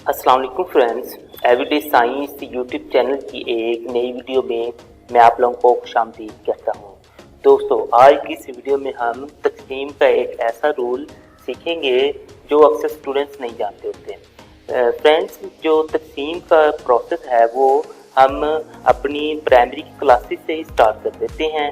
अस्सलाम वालेकुम friends, everyday science YouTube channel की एक नई वीडियो में मैं आप लोगों को खुशामदीद कहता हूँ। दोस्तों, आज की इस वीडियो में हम तक़सीम का एक ऐसा रूल सीखेंगे जो अक्सर स्टूडेंट्स नहीं जानते होते। फ्रेंड्स, जो तक़सीम का प्रोसेस है वो हम अपनी प्राइमरी क्लासेस से ही स्टार्ट कर देते हैं,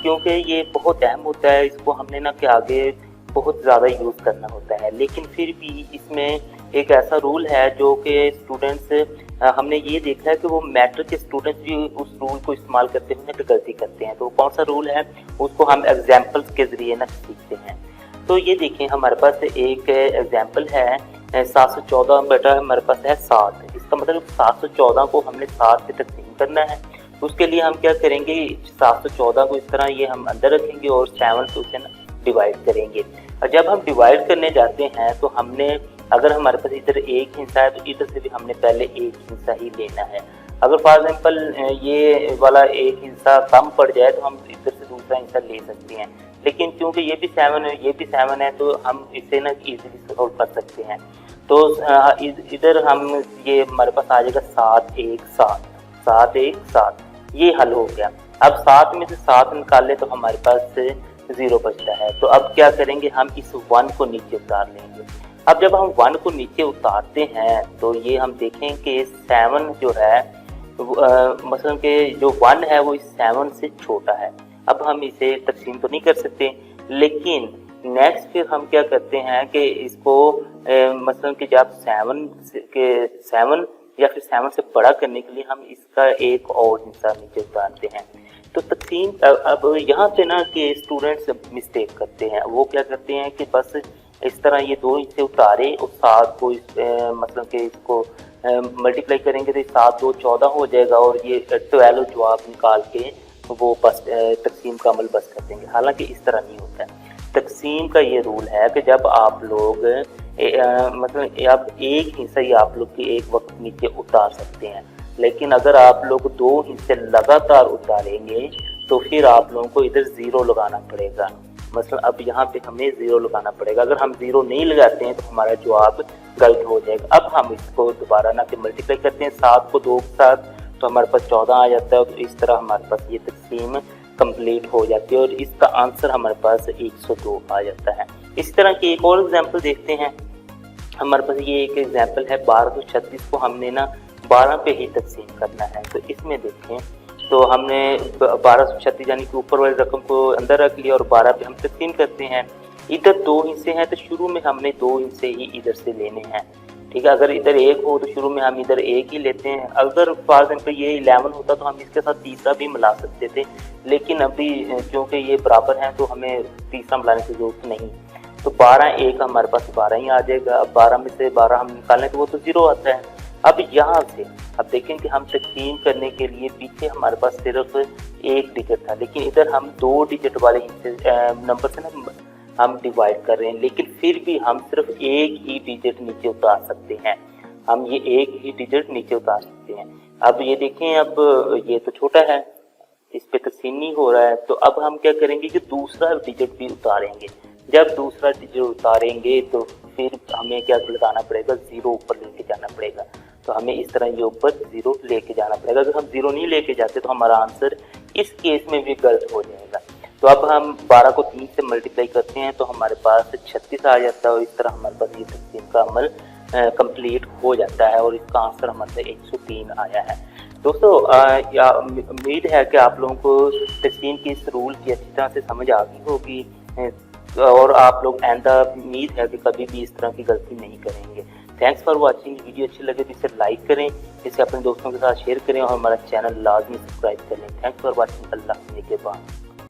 क्योंकि ये बहुत अहम होता है। इसको हमने ना कि आगे बहुत ज़्यादा यूज़ करना होता है, लेकिन फिर भी इसमें एक ऐसा रूल है जो कि स्टूडेंट्स हमने ये देखा है कि वो मैट्रिक के स्टूडेंट्स भी उस रूल को इस्तेमाल करते हुए तो गलती करते हैं। तो कौन सा रूल है उसको हम एग्जाम्पल्स के ज़रिए ना सीखते हैं। तो ये देखें, हमारे पास एक एग्जाम्पल है 714 बेटा हमारे पास है 7। इसका मतलब 714 को हमने 7 से तकसीम करना है। उसके लिए हम क्या करेंगे, 714 को इस तरह ये हम अंदर रखेंगे और 7 से उसे डिवाइड करेंगे। और जब हम डिवाइड करने जाते हैं तो हमने, अगर हमारे पास इधर एक हिस्सा है तो इधर से भी हमने पहले एक हिस्सा ही लेना है। अगर फॉर एग्जांपल ये वाला एक हिस्सा कम पड़ जाए तो हम इधर से दूसरा हिस्सा ले सकते हैं, लेकिन क्योंकि ये भी 7 है ये भी 7 है तो हम इसे ना इजीली सॉल्व कर सकते हैं। तो इधर हम ये हमारे पास आ जाएगा 7 1 7 7 1 7, ये हल हो गया। अब 7 में से 7 निकाल ले तो हमारे पास 0 बचता है। तो अब क्या करेंगे, हम इस 1 को नीचे उतार लेंगे। अब जब हम 1 को नीचे उतारते हैं तो ये हम देखें कि 7 जो है मसलन के जो 1 है वो इस 7 से छोटा है। अब हम इसे तकसीम तो नहीं कर सकते, लेकिन नेक्स्ट फिर हम क्या करते हैं कि इसको मसलन के जब 7 या फिर 7 से बड़ा करने के लिए हम इसका एक और हिस्सा नीचे उतारते हैं। तो तकसीम अब यहाँ पे ना कि स्टूडेंट्स मिस्टेक करते हैं। वो क्या करते हैं कि बस इस तरह ये 2 हिस्से उतारे और 7 को मतलब कि इसको मल्टीप्लाई करेंगे तो 7 2 14 हो जाएगा और ये 12 जवाब निकाल के वो बस तकसीम का अमल बस कर देंगे। हालांकि इस तरह नहीं होता है। तकसीम का ये रूल है कि जब आप लोग मतलब आप एक हिस्सा ही आप लोग की एक वक्त नीचे उतार सकते हैं, लेकिन अगर आप लोग 2 हिस्से लगातार उतारेंगे तो फिर आप लोगों को इधर 0 लगाना पड़ेगा। मतलब अब यहाँ पे हमें 0 लगाना पड़ेगा। अगर हम 0 नहीं लगाते हैं तो हमारा जवाब गलत हो जाएगा। अब हम इसको दोबारा ना कि मल्टीप्लाई करते हैं 7 को 2 के साथ तो हमारे पास 14 आ जाता है। तो इस तरह हमारे पास ये तकसीम कंप्लीट हो जाती है और इसका आंसर हमारे पास 102 आ जाता है। इस तरह की एक और एग्जाम्पल देखते हैं। हमारे पास ये एक एग्जाम्पल है 1236 को हमने ना 12 पे ही तकसीम करना है। तो इसमें देखें तो हमने 1236 यानी कि ऊपर वाली रकम को अंदर रख लिया और 12 पे हम तकसीम करते हैं। इधर 2 हिस्से हैं तो शुरू में हमने 2 हिस्से ही इधर से लेने हैं, ठीक है। अगर इधर 1 हो तो शुरू में हम इधर 1 ही लेते हैं। अगर फॉर एग्जाम्पल ये 11 होता तो हम इसके साथ तीसरा भी मिला सकते थे, लेकिन अभी क्योंकि ये बराबर हैं तो हमें तीसरा मिलाने की जरूरत नहीं। तो 12 1 हमारे पास 12 ही आ जाएगा। अब 12 में से 12 हम निकालें तो वो तो 0 आता है। अब यहाँ से अब देखें कि हम तकसीम करने के लिए पीछे हमारे पास सिर्फ 1 डिजिट था, लेकिन इधर हम 2 डिजिट वाले नंबर से ना हम डिवाइड कर रहे हैं, लेकिन फिर भी हम सिर्फ 1 ही डिजिट नीचे उतार सकते हैं। हम ये 1 ही डिजिट नीचे उतार सकते हैं। अब ये देखें, अब ये तो छोटा है, इस पे तकसीम नहीं हो रहा है। तो अब हम क्या करेंगे कि दूसरा डिजिट भी उतारेंगे। जब दूसरा डिजिट उतारेंगे तो फिर हमें क्या लगाना पड़ेगा, 0 ऊपर लेके जाना पड़ेगा। तो हमें इस तरह ये ऊपर 0 लेके जाना पड़ेगा। अगर हम 0 नहीं लेके जाते तो हमारा आंसर इस केस में भी गलत हो जाएगा। तो अब हम 12 को 3 से मल्टीप्लाई करते हैं तो हमारे पास 36 आ जाता है और इस तरह हमारे पास ये तकसीम का अमल कंप्लीट हो जाता है और इसका आंसर हमारे 103 आया है। दोस्तों, उम्मीद है कि आप लोगों को तकसीम की इस रूल की अच्छी तरह से समझ आ गई होगी और आप लोग आइंदा उम्मीद है कि कभी भी इस तरह की गलती नहीं करेंगे। Thanks for watching. वीडियो अच्छी लगे तो इसे लाइक करें, इसे अपने दोस्तों के साथ शेयर करें और हमारा चैनल लाजमी सब्सक्राइब करें। Thanks for watching. अल्लाह के बाद।